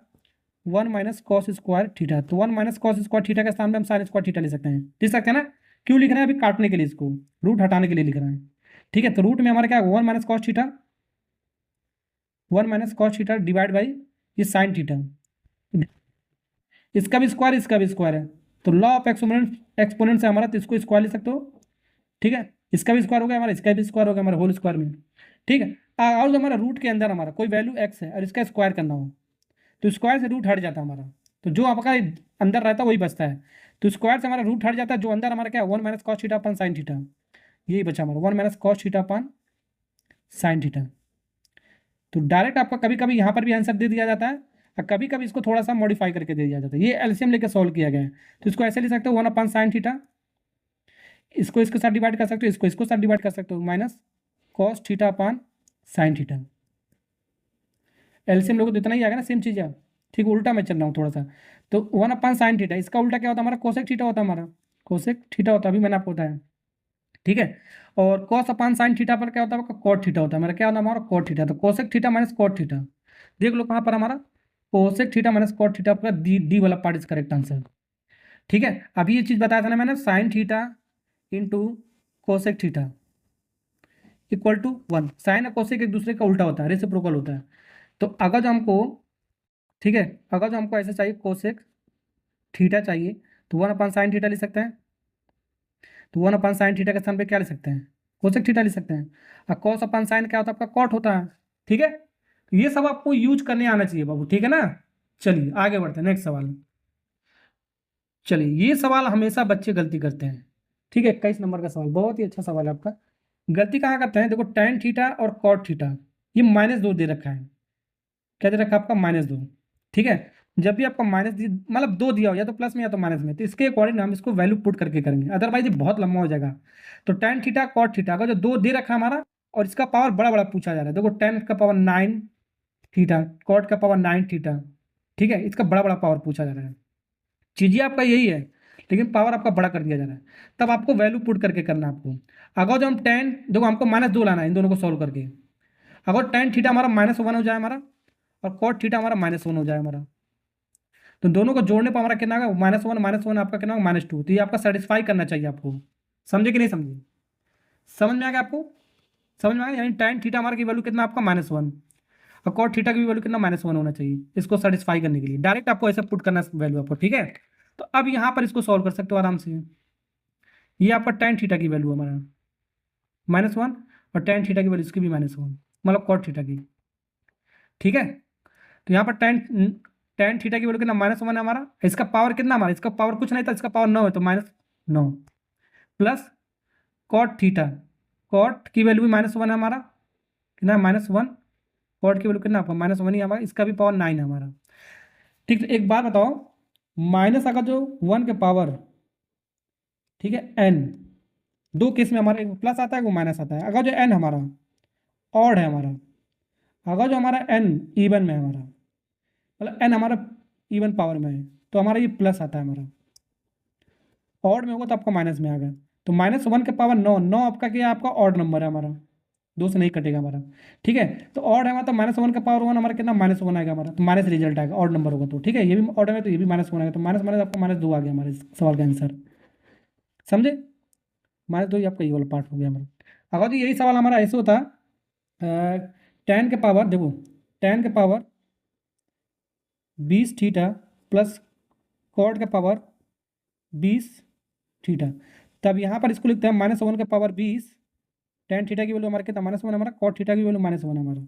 1 minus cos square theta, तो 1 माइनस कॉस स्क्वायर थीटा के स्थान पे हम साइन स्क्वायर थीटा ले सकते हैं, लिख सकते हैं ना। क्यों लिख रहे हैं, अभी काटने के लिए, इसको रूट हटाने के लिए लिख रहे हैं, ठीक है। तो रूट में हमारा क्या है, 1 minus cos theta, 1 minus cos theta divide by ये साइन थीटा, इसका भी स्क्वायर इसका भी स्क्वायर है, तो लॉ ऑफ एक्सपोनेंट से हमारा, तो इसको स्क्वायर ले सकते हो, ठीक है। इसका भी स्क्वायर हो गया हमारा, इसका भी स्क्वायर हो गया हमारा होल स्क्वायर में, ठीक है। और जो हमारा रूट के अंदर हमारा कोई वैल्यू एक्स है और इसका स्क्वायर करना हो तो स्क्वायर से रूट हट जाता है हमारा, तो जो आपका अंदर रहता है वही बचता है, तो स्क्वायर से हमारा रूट हट जाता है, जो अंदर हमारा क्या है 1 माइनस कॉस थीटा अपन साइन थीटा, यही बचा हमारा 1 माइनस कॉस थीटा अपन साइन थीटा। तो डायरेक्ट आपका कभी कभी यहाँ पर भी आंसर दे दिया जाता है और कभी कभी इसको थोड़ा सा मॉडिफाई करके दे दिया जाता है, ये एलसीएम लेकर सॉल्व किया गया है, तो इसको ऐसे लिख सकते हो 1 अपन साइन थीटा, इसको इसके साथ डिवाइड कर सकते हो, इसको इसको साथ डिवाइड कर सकते हो, minus cos theta upon sine theta, LCM लोगों तो इतना ही आएगा ना, सेम चीज़ है, ठीक। उल्टा मैं चल रहा हूँ थोड़ा सा, तो 1 अपान साइन थीटा, इसका उल्टा क्या होता है हमारा, कोसेक थीटा होता है हमारा, कोसेक थीटा होता है, अभी मैंने आपको बताया, ठीक है। और कॉस अपान साइन थीटा पर क्या होता है आपका, कॉट थीटा होता है हमारा, क्या होता है हमारा कॉट थीटा, तो cosec theta minus cot theta, देख लो कहाँ पर हमारा cosec theta minus cot theta पर डी डी वाला पार्ट इज करेक्ट आंसर, ठीक है। अभी ये चीज़ बताया था ना मैंने, sine theta into cosec theta equal to 1, sine और कोसेक एक दूसरे का उल्टा होता है, रेसिप्रोकल होता है, तो अगर जो हमको, ठीक है, अगर जो हमको ऐसे चाहिए कोसेक थीटा चाहिए तो 1 अपान साइन थीटा लिख सकते हैं, तो 1 अपान साइन थीटा के स्थान पे क्या लिख सकते हैं, कोसेक थीटा लिख सकते हैं। और कॉस अपान साइन क्या होता है आपका, कॉट होता है, ठीक है। तो ये सब आपको यूज करने आना चाहिए बाबू, ठीक है ना। चलिए आगे बढ़ते हैं, नेक्स्ट सवाल। चलिए, ये सवाल हमेशा बच्चे गलती करते हैं, ठीक है। 21 नंबर का सवाल, बहुत ही अच्छा सवाल है आपका। गलती कहाँ करते हैं, देखो tan थीटा और कॉट थीटा, ये -2 दे रखा है, क्या दे रखा है आपका -2, ठीक है। जब भी आपका माइनस मतलब 2 दिया हो, या तो प्लस में या तो माइनस में, तो इसके अकॉर्डिंग हम इसको वैल्यू पुट करके करेंगे, अदरवाइज ये बहुत लंबा हो जाएगा। तो tan थीटा कॉट थीटा का जो 2 दे रखा है हमारा, और इसका पावर बड़ा बड़ा पूछा जा रहा है, देखो tan का पावर 9 थीटा, कॉट का पावर 9 थीटा, ठीक है, इसका बड़ा बड़ा पावर पूछा जा रहा है, चीज़ें आपका यही है, लेकिन पावर आपका बड़ा कर दिया जा रहा है, तब आपको वैल्यू पुट करके करना है आपको। अगर जो हम टेन, देखो हमको -2 लाना है इन दोनों को सॉल्व करके, अगर tan थीटा हमारा -1 हो जाए हमारा, और कॉट थीटा हमारा -1 हो जाए हमारा, तो दोनों को जोड़ने पर हमारा कितना आएगा, -1 आपका कितना होगा, -2, तो ये आपका सेटिस्फाई करना चाहिए आपको, समझे कि नहीं समझे, समझ में आ गया आपको, समझ में आ गया, यानी tan थीटा हमारा की वैल्यू कितना आपका -1, और कॉट थीटा की वैल्यू कितना -1 होना चाहिए, इसको सेटिस्फाई करने के लिए डायरेक्ट आपको ऐसे पुट करना वैल्यू आपको, ठीक है। तो अब यहाँ पर इसको सॉल्व कर सकते हो आराम से, ये आपका tan थीटा की वैल्यू हमारा -1, और tan थीटा की वैल्यू इसकी भी -1, मतलब कॉट थीटा की, ठीक है। तो यहाँ पर tan थीटा की वैल्यू कितना -1 है हमारा, इसका पावर कितना हमारा, इसका पावर कुछ नहीं था, इसका पावर 9 है, तो -9 प्लस कॉट थीटा, कॉट की वैल्यू भी -1 है हमारा, कितना -1, कॉट की वैल्यू कितना आपका -1 ही हमारा, इसका भी पावर 9 है हमारा। ठीक, तो एक बात बताओ, माइनस अगर जो 1 के पावर, ठीक है, n, दो केस में हमारा एक प्लस आता है, वो माइनस आता है। अगर जो n हमारा ऑड है हमारा, अगर जो हमारा n इवन में है हमारा, मतलब n हमारा इवन पावर में है, तो हमारा ये प्लस आता है हमारा, ऑड में होगा तो आपका माइनस में आ गया। तो -1 के पावर 9, 9 आपका क्या है, आपका ऑड नंबर है हमारा, दो से नहीं कटेगा हमारा, ठीक है। तो ऑड है हमारा, तो -1 का पावर 1 हमारा कितना, -1 आएगा हमारा, तो माइनस रिजल्ट आएगा, ऑड नंबर होगा तो, ठीक है। ये भी ऑड है तो ये भी -1 आएगा, तो माइनस माइनस आपका -2 आ गया हमारे इस सवाल का आंसर, समझे। -2 ही आपका ये वाला पार्ट हो गया हमारा। अगर तो यही सवाल हमारा ऐसे होता, 10 के पावर, देखो 10 के पावर 20 थीटा प्लस कॉट के पावर 20 थीटा, तब यहाँ पर इसको लिखते हैं -1 के पावर 20, टेन थीटा की वैल्यू हमारा कितना, -1 हमारा, कॉट थीटा की वैल्यू -1 हमारा।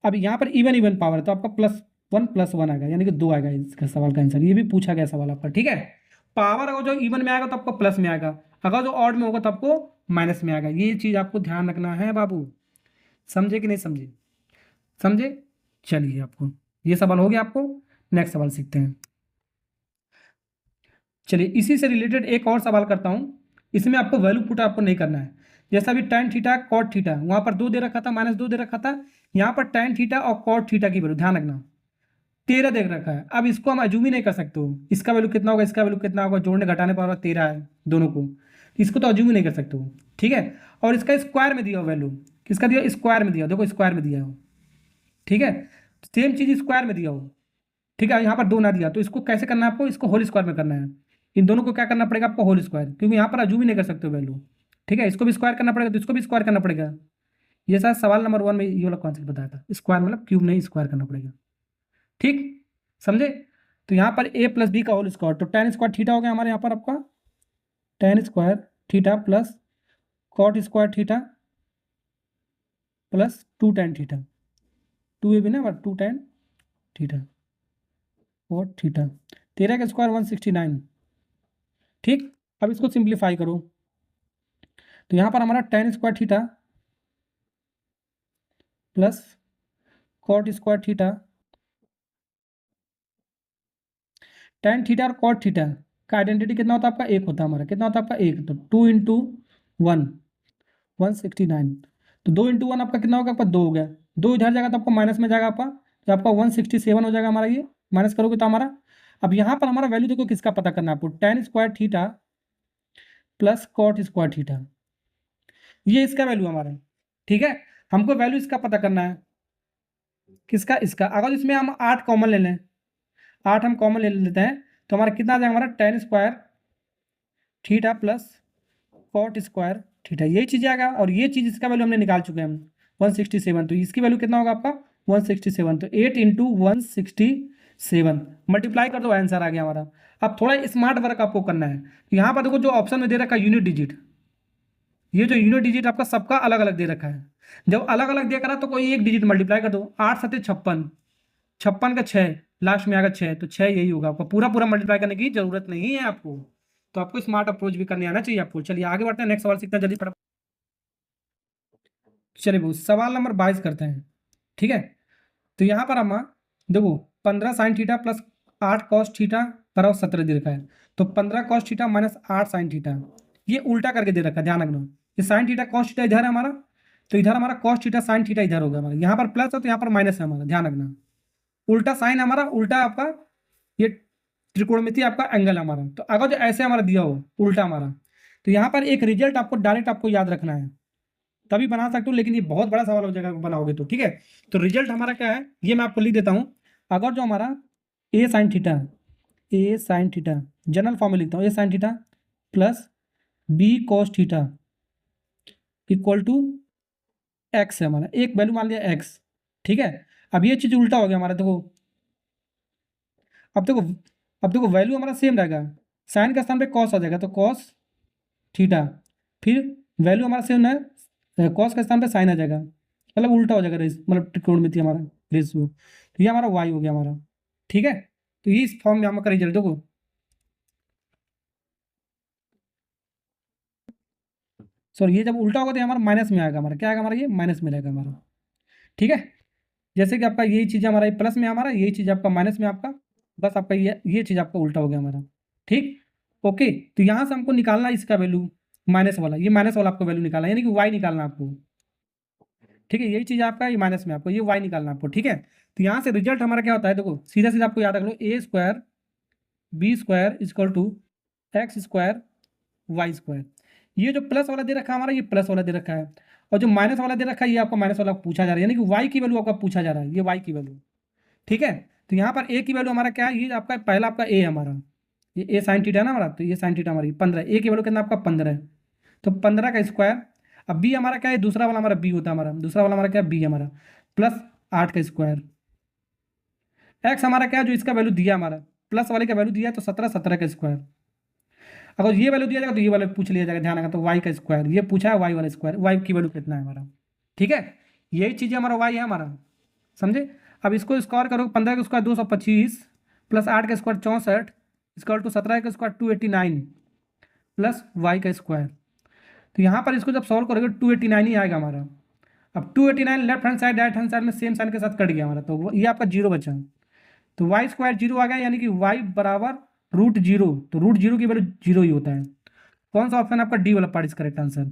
अब यहाँ पर इवन इवन पावर है तो आपका +1 +1 आएगा, यानी कि 2 आएगा इसका सवाल का आंसर। ये भी पूछा गया सवाल आपका, ठीक है। पावर अगर जो इवन में आएगा तो आपको प्लस में आएगा, अगर जो ऑड में होगा तो आपको माइनस में आएगा। ये चीज़ आपको ध्यान रखना है बाबू, समझे कि नहीं समझे, समझे। चलिए, आपको ये सवाल हो गया, आपको नेक्स्ट सवाल सीखते हैं। चलिए, इसी से रिलेटेड एक और सवाल करता हूँ, इसमें आपको वैल्यू पुट आपको नहीं करना है। जैसा अभी tan थीटा कॉट थीटा, वहाँ पर 2 दे रखा था, -2 दे रखा था, यहाँ पर tan थीटा और कॉट थीटा की वैल्यू ध्यान रखना 13 दे रखा है। अब इसको हम अज्यूम ही नहीं कर सकते हो, इसका वैल्यू कितना होगा, इसका वैल्यू कितना होगा, जोड़ने घटाने पर 13 है दोनों को, इसको तो अज्यूम ही नहीं कर सकते हो, ठीक है। और इसका स्क्वायर में दिया हो वैल्यू, किसका दिया, स्क्वायर में दिया हो, देखो स्क्वायर में दिया हो, ठीक है। सेम चीज़ स्क्वायर में दिया हो, ठीक है। यहाँ पर 2 ना दिया, तो इसको कैसे करना है आपको, इसको होल स्क्वायर में करना है। इन दोनों को क्या करना पड़ेगा आपको, होल स्क्वायर, क्योंकि यहाँ पर अज्यूम ही नहीं कर सकते हो वैल्यू, ठीक है। इसको भी स्क्वायर करना पड़ेगा तो इसको भी स्क्वायर करना पड़ेगा। ये शायद सवाल नंबर 1 में ये वाला कॉन्सेप्ट बताया था, स्क्वायर मतलब क्यूब नहीं, स्क्वायर करना पड़ेगा, ठीक, समझे। तो यहाँ पर a + b का होल स्क्वायर, तो tan स्क्वायर थीटा हो गया हमारे यहाँ पर आपका, tan square theta plus cot square theta plus 2 tan theta, 2 भी ना, 2 tan थीटा कॉट थीटा, 13 का स्क्वायर 169, ठीक। अब इसको सिंप्लीफाई करो, तो यहाँ पर हमारा tan square theta plus cot square theta, tan theta और कॉट थीटा का आइडेंटिटी कितना होता है आपका, 1 होता है हमारा, कितना होता है आपका 1, तो 2 × 1 169, तो 2 × 1 आपका कितना होगा, आपका 2 हो गया, 2 इधर जाएगा तो आपका माइनस में जाएगा आपका, तो आपका 167 हो जाएगा हमारा, ये माइनस करोगे तो हमारा। अब यहाँ पर हमारा वैल्यू देखो किसका पता करना है आपको, tan square theta plus cot square theta, ये इसका वैल्यू हमारा, ठीक है। हमको वैल्यू इसका पता करना है, किसका, इसका। अगर इसमें हम 8 कॉमन ले लें, 8 हम कॉमन ले लेते हैं, तो हमारा कितना आ जाएगा, हमारा tan square theta plus cot square theta, यही चीज़ आएगा। और ये चीज़ इसका वैल्यू हमने निकाल चुके हैं हम 167, तो इसकी वैल्यू कितना होगा आपका 167, तो 8 × 167 मल्टीप्लाई कर दो, आंसर आ गया हमारा। अब थोड़ा स्मार्ट वर्क आपको करना है, यहाँ पर देखो जो ऑप्शन में दे रखा है यूनिट डिजिट, ये जो यूनिट डिजिट आपका सबका अलग अलग दे रखा है। जब अलग अलग दे करा तो कोई एक डिजिट मल्टीप्लाई कर दो, 8 7 56, 56 का 6 लास्ट में आएगा 6, तो 6 यही होगा आपका, पूरा पूरा मल्टीप्लाई करने की जरूरत नहीं है आपको। तो आपको स्मार्ट अप्रोच भी करने आना चाहिए आपको। चलिए आगे बढ़ते हैं, नेक्स्ट सवाल सीखते हैं जल्दी फटाफट। चलिए वो सवाल नंबर 22 करते हैं, ठीक है। तो यहाँ पर हम देखो 15 sin theta plus 8 cos theta बराबर 17 दे रखा है, तो 15 cos theta minus 8 sin theta, ये उल्टा करके दे रखा है, ध्यान रखना। ये sin थीटा cos थीटा इधर है हमारा, तो इधर हमारा cos थीटा sin थीटा इधर होगा हमारा, यहाँ पर प्लस है तो यहाँ पर माइनस है हमारा, ध्यान रखना। उल्टा साइन हमारा, उल्टा आपका ये त्रिकोणमिति आपका एंगल हमारा। तो अगर जो ऐसे हमारा दिया हो उल्टा हमारा, तो यहाँ पर एक रिजल्ट आपको डायरेक्ट आपको याद रखना है, तभी बना सकते हो, लेकिन ये बहुत बड़ा सवाल हो जाएगा बनाओगे तो, ठीक है। तो रिजल्ट हमारा क्या है, ये मैं आपको लिख देता हूँ। अगर जो हमारा a sin theta general form में लिखता हूँ, a sin theta plus b cos theta equal to x है हमारा, एक वैल्यू मान लिया x, ठीक है। अब ये चीज़ उल्टा हो गया हमारा, देखो अब देखो वैल्यू हमारा सेम रहेगा, साइन के स्थान पे कॉस आ जाएगा, तो कॉस थीटा, फिर वैल्यू हमारा सेम है, कॉस के स्थान पे साइन आ जाएगा, मतलब उल्टा हो जाएगा मतलब त्रिकोणमिति हमारा रेशियो, तो ये हमारा वाई हो गया हमारा, ठीक है। तो ये इस फॉर्म में हमारा रिजल्ट देखो, सॉरी ये जब उल्टा होगा तो हमारा माइनस में आएगा, हमारा क्या आएगा, हमारा ये माइनस में रहेगा हमारा। ठीक है, जैसे कि आपका यही चीज़ हमारा प्लस में, हमारा यही चीज़ आपका माइनस में आपका, बस आपका ये चीज़ आपका उल्टा हो गया हमारा। ठीक, ओके। तो यहाँ से हमको निकालना है इसका वैल्यू, माइनस वाला, ये माइनस वाला आपको वैल्यू निकालना है, यानी कि वाई निकालना है आपको। ठीक है, यही चीज़ आपका ये माइनस में, आपको ये वाई निकालना है आपको। ठीक है, तो यहाँ से रिजल्ट हमारा क्या होता है, देखो सीधा सीधा आपको याद रख लो, a square b square equal to x square y square. ये जो प्लस वाला दे रखा है हमारा, ये प्लस वाला दे रखा है, और जो माइनस वाला दे रखा है ये आपको माइनस वाला पूछा जा रहा है, यानी कि वाई की वैल्यू आपका पूछा जा रहा है, ये वाई की वैल्यू। ठीक है, तो यहाँ पर ए की वैल्यू हमारा क्या है, ये आपका पहला आपका ए हमारा, ये ए साइन थीटा है ना हमारा, तो ये साइन थीटा हमारी 15, ए की वैल्यू कितना आपका 15 है, तो 15 का स्क्वायर। अब बी हमारा क्या है, दूसरा वाला हमारा बी होता है हमारा, दूसरा वाला हमारा क्या है बी हमारा, प्लस 8 का स्क्वायर। एक्स हमारा क्या है, जो इसका वैल्यू दिया हमारा, प्लस वाले का वैल्यू दिया है तो 17 का स्क्वायर। अगर ये वैल्यू दिया जाएगा तो ये वाला पूछ लिया जाएगा, ध्यान रखना, तो वाई का स्क्वायर, ये पूछा है वाई वाला स्क्वायर, वाई की वैल्यू कितना है हमारा। ठीक है, यही चीज़ हमारा वाई है हमारा, समझे। अब इसको स्क्वायर करो, 15 का स्क्वायर 225 प्लस 8 का स्क्वायर 64 इक्वल टू 17 का स्क्वायर 289 प्लस वाई का स्क्वायर। तो यहाँ पर इसको जब सॉल्व करोगे 289 ही आएगा हमारा। अब 289 left hand side right hand side में सेम साइन के साथ कट गया हमारा, तो ये आपका जीरो बचा, तो वाई स्क्वायर जीरो आ गया, यानी कि वाई बराबर रूट जीरो, तो रूट जीरो की वैल्यू जीरो ही होता है। कौन सा ऑप्शन आपका डी वाला पार्ट इज करेक्ट आंसर।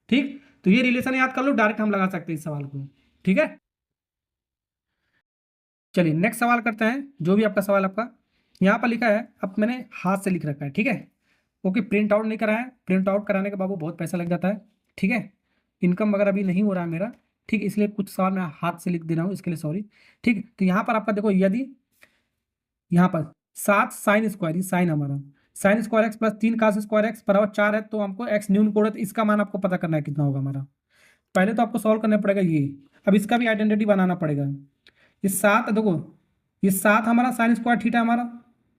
ठीक, तो ये रिलेशन याद कर लो, डायरेक्ट हम लगा सकते हैं इस सवाल को। ठीक है, चलिए नेक्स्ट सवाल करते हैं, जो भी आपका सवाल आपका यहाँ पर लिखा है, अब मैंने हाथ से लिख रखा है। ठीक है, ओके, प्रिंट आउट नहीं करा है, प्रिंट आउट कराने के बाबू बहुत पैसा लग जाता है। ठीक है, इनकम वगैरह अभी नहीं हो रहा है मेरा, ठीक, इसलिए कुछ सवाल मैं हाथ से लिख दे रहा हूँ, इसके लिए सॉरी। ठीक, तो यहाँ पर आपका देखो, यदि यहाँ पर 7 साइन स्क्वायर, ये साइन हमारा sine square x plus 3 cos square x बराबर 4 है, तो हमको एक्स न्यून कोड है, तो इसका मान आपको पता करना है कितना होगा हमारा। पहले तो आपको सॉल्व करना पड़ेगा ये, अब इसका भी आइडेंटिटी बनाना पड़ेगा। ये 7 देखो, ये 7 हमारा साइन स्क्वायर थीटा हमारा,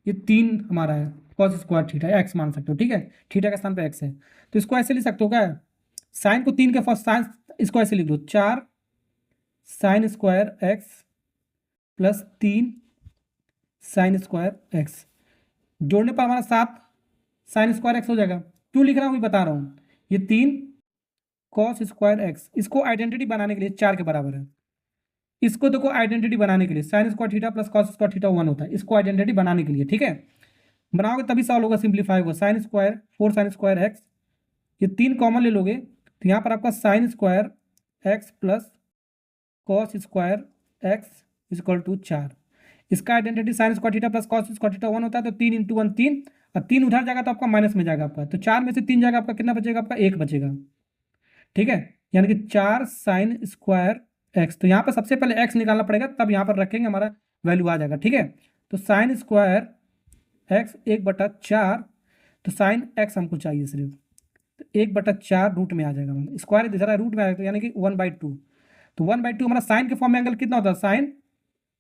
ये 3 हमारा है कॉस स्क्वायर थीटा, एक्स मान सकते हो। ठीक है, थीटा के स्थान पे एक्स है, तो इसको ऐसे लिख सकते हो क्या, साइन को 3 के फर्स्ट साइन, इसको ऐसे लिख दो, 4 sine square x plus 3 sign square x, जोड़ने पर हमारा 7 साइन स्क्वायर एक्स हो जाएगा। क्यों लिख रहा हूँ, बता रहा हूँ, ये 3 कॉस स्क्वायर एक्स, इसको आइडेंटिटी बनाने के लिए 4 के बराबर है, इसको देखो आइडेंटिटी बनाने के लिए sign square theta plus cos square theta 1 होता है, इसको आइडेंटिटी बनाने के लिए। ठीक है, बनाओगे तभी सॉल्व होगा, सिंप्लीफाई होगा, sine square 4 sine square x, ये 3 कॉमन ले लोगे, तो यहाँ पर आपका sine square x plus cos square x equal to 4, इसका identity sine square theta plus cos square theta 1 होता है, तो 3 इंटू 1 3, और 3 उधर जाएगा तो आपका माइनस में जाएगा आपका, तो 4 में से 3 जाएगा, आपका कितना बचेगा, आपका 1 बचेगा। ठीक है, यानी कि 4 साइन स्क्वायर एक्स, तो यहाँ पर सबसे पहले एक्स निकालना पड़ेगा, तब यहाँ पर रखेंगे हमारा वैल्यू आ जाएगा। ठीक है, तो साइन स्क्वायर एक्स 1/4, तो साइन एक्स हमको चाहिए सिर्फ, तो 1/4 रूट में आ जाएगा, मतलब स्क्वायर इधर है रूट में आ जाएगा, यानी कि 1/2, तो 1/2 हमारा साइन के फॉर्म में एंगल कितना होता है, साइन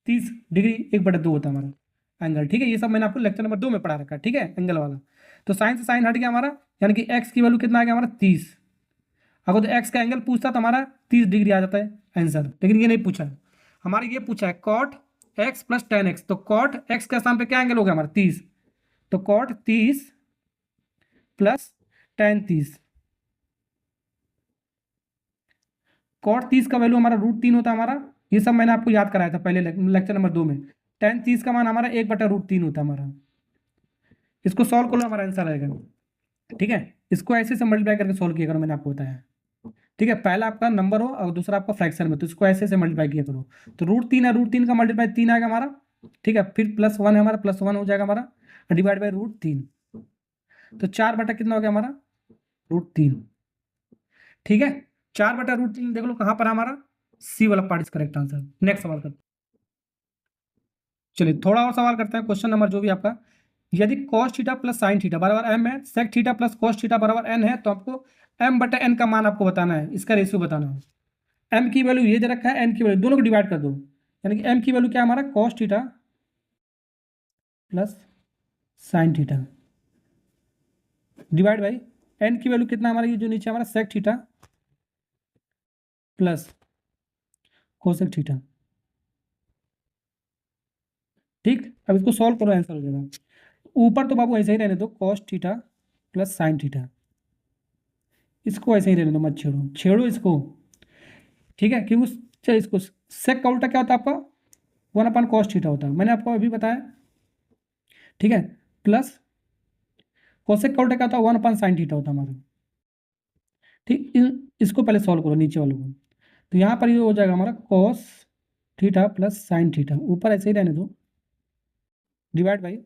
30 डिग्री 1/2 होता है हमारा एंगल। ठीक है, ये सब मैंने आपको लेक्चर नंबर 2 में पढ़ा रखा है। ठीक है, एंगल वाला, तो साइन से साइन हट गया हमारा, यानी कि एक्स की वैल्यू कितना आ गया हमारा 30। अगर तो एक्स का एंगल पूछता तो हमारा 30 डिग्री आ जाता है आंसर, लेकिन ये नहीं पूछा है हमारा, ये पूछा है cot x plus tan x, तो कॉट एक्स के स्थान पे क्या एंगल हो गया हमारा 30, तो कॉट 30 प्लस टेन 30, कॉट 30 का वैल्यू हमारा रूट 3 होता है हमारा, ये सब मैंने आपको याद कराया था पहले लेक्चर नंबर 2 में। टेन 30 का मान हमारा 1/√3 होता है हमारा, इसको सॉल्व करो हमारा आंसर आएगा। ठीक है, इसको ऐसे से मल्टीप्लाई करके सॉल्व किया करो, मैंने आपको बताया। ठीक है, पहला आपका नंबर हो और दूसरा आपका फ्रैक्शन में, तो इसको ऐसे से मल्टीप्लाई किया करो, तो √3 है, √3 का मल्टीप्लाई 3 आएगा हमारा। ठीक है, फिर +1 है हमारा, +1 हो जाएगा हमारा, डिवाइड बाई √3, तो 4 बटा कितना हो गया हमारा √3। ठीक है, 4/√3 देख लो कहाँ पर हमारा, सी वाला part is correct answer. Next सवाल करते, चलिए थोड़ा और सवाल करते हैं, क्वेश्चन नंबर जो भी आपका, यदि cos theta plus sine theta बराबर m है, sec theta plus cos theta बराबर n है, तो आपको m/n का मान आपको बताना है, इसका रेशियो बताना है। m की वैल्यू ये दे रखा है, n की वैल्यू, दोनों को डिवाइड कर दो, यानी कि m की वैल्यू क्या है हमारा cos theta plus sine theta divide by n की वैल्यू कितना हमारा, ये जो नीचे हमारा sec theta plus cosec theta. ठीक, अब इसको सॉल्व करो, आंसर हो जाएगा। ऊपर तो बाबू ऐसे ही रहने दो, cos theta plus sine theta, इसको ऐसे ही रहने दो, मत छेड़ो, छेड़ो इसको, ठीक है, क्योंकि चलो इसको सेक का उल्टा क्या होता है आपका, 1/cos थीटा होता है, मैंने आपको अभी बताया, ठीक है, प्लस कोसेक का उल्टा क्या होता है, 1/sin थीटा होता है हमारा, ठीक। इसको पहले सॉल्व करो नीचे वालों को, तो यहाँ पर ये हो जाएगा हमारा cos theta plus sine theta, ऊपर ऐसे ही रहने दो, डिवाइड बाई,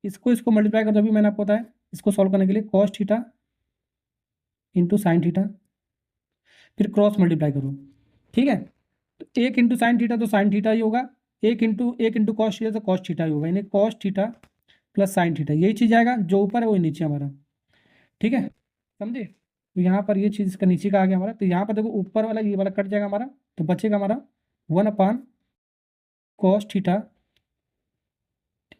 इसको मल्टीप्लाई कर दो, अभी मैंने आपको बताया इसको सॉल्व करने के लिए, cos theta into sine theta, फिर क्रॉस मल्टीप्लाई करो, ठीक है, तो 1 इंटू साइन थीटा तो साइन थीटा ही होगा, एक इंटू कॉस थीटा तो कॉस थीटा ही होगा, यानी cos theta plus sine theta, यही चीज़ आएगा, जो ऊपर है वही नीचे हमारा, ठीक है, समझे। तो यहाँ पर ये चीज़ इसका नीचे का आ गया हमारा, तो यहाँ पर देखो ऊपर वाला ये वाला कट जाएगा हमारा, तो बचेगा हमारा 1/cos थीटा,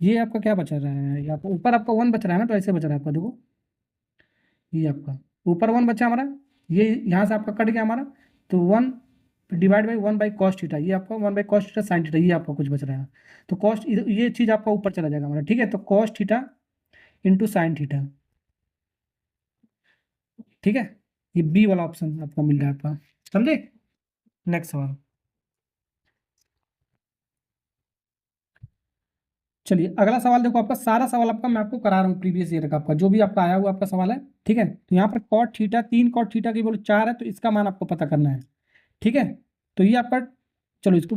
ये आपका क्या बचा रहा है, यहाँ पर ऊपर आपका 1 बच रहा है ना, तो ऐसे बच रहा है आपका, देखो ये आपका ऊपर 1 बचा हमारा, ये यहाँ से आपका कट गया हमारा, तो 1 डिवाइड बाई 1/cos थीटा, ये आपका 1/cos थीटा साइन थीटा, ये आपका कुछ बच रहा है, तो कॉस्ट ये चीज़ आपका ऊपर चला जाएगा हमारा, ठीक है, तो cos theta into sine theta, ठीक है, ये बी वाला ऑप्शन आपका मिल रहा है आपका, समझे। नेक्स्ट सवाल, चलिए अगला सवाल देखो, आपका सारा सवाल आपका मैं आपको करा रहा हूँ प्रीवियस ईयर का, आपका जो भी आपका आया हुआ आपका सवाल है, ठीक है, तो यहाँ पर cot थीटा 3 cot थीटा की बोलो 4 है, तो इसका मान आपको पता करना है, ठीक है, तो ये आपका, चलो इसको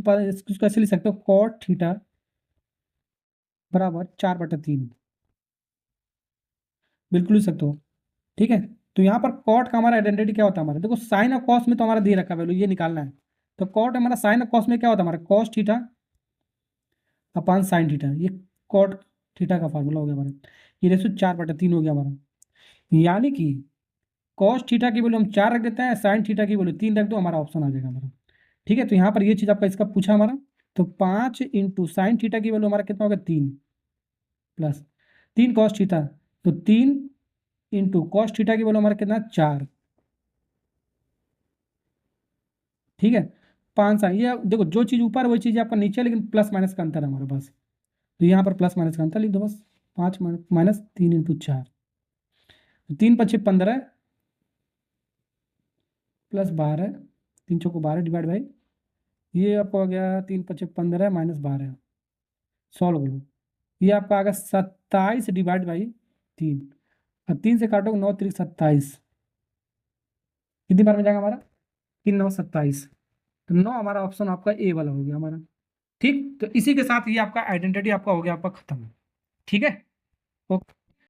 कैसे लिख सकते हो, cot थीटा बराबर 4/3, बिल्कुल लिख सकते हो, ठीक है, तो यहाँ पर कॉट का हमारा आइडेंटिटी क्या होता है हमारा, देखो साइन और कॉस में तो हमारा दे रखा है वैल्यू, ये निकालना है, तो कॉट हमारा साइन और कॉस में क्या होता है हमारा, cos theta upon sine theta, ये कॉट थीटा का फार्मूला हो गया हमारा, ये रेशो 4/3 हो गया हमारा, यानी कि कॉस थीटा की वैल्यू हम 4 रख देते हैं, साइन थीटा की वैल्यू 3 रख दो, हमारा ऑप्शन आ जाएगा हमारा, ठीक है, तो यहाँ पर ये चीज़ आपका इसका पूछा हमारा, तो 5 इंटू साइन थीटा की वैल्यू हमारा कितना होगा 3, प्लस 3 कॉस थीटा, तो 3 इंटू कॉस थीटा की वैल्यू हमारा कितना 4, ठीक है, 5 साइन, ये देखो जो चीज़ ऊपर है वही चीज़ आपका नीचे, लेकिन प्लस माइनस का अंतर है हमारे पास, तो यहाँ पर प्लस माइनस का अंतर लिख दो बस, 5 minus 3 into 4, 3×5 = 15 plus 12, 3×4 = 12 divide by, ये आपको आ गया 3×5 = 15 माइनस 12, सॉल्व करो, ये आपका आ गया 27 डिवाइड बाई 3, और 3 से काटोगे 9×3 = 27, कितनी बार में जाएगा हमारा, 3×9 = 27, तो 9 हमारा ऑप्शन आपका ए वाला हो गया हमारा, ठीक, तो इसी के साथ ये आपका आइडेंटिटी आपका हो गया आपका खत्म, ठीक है, ओके।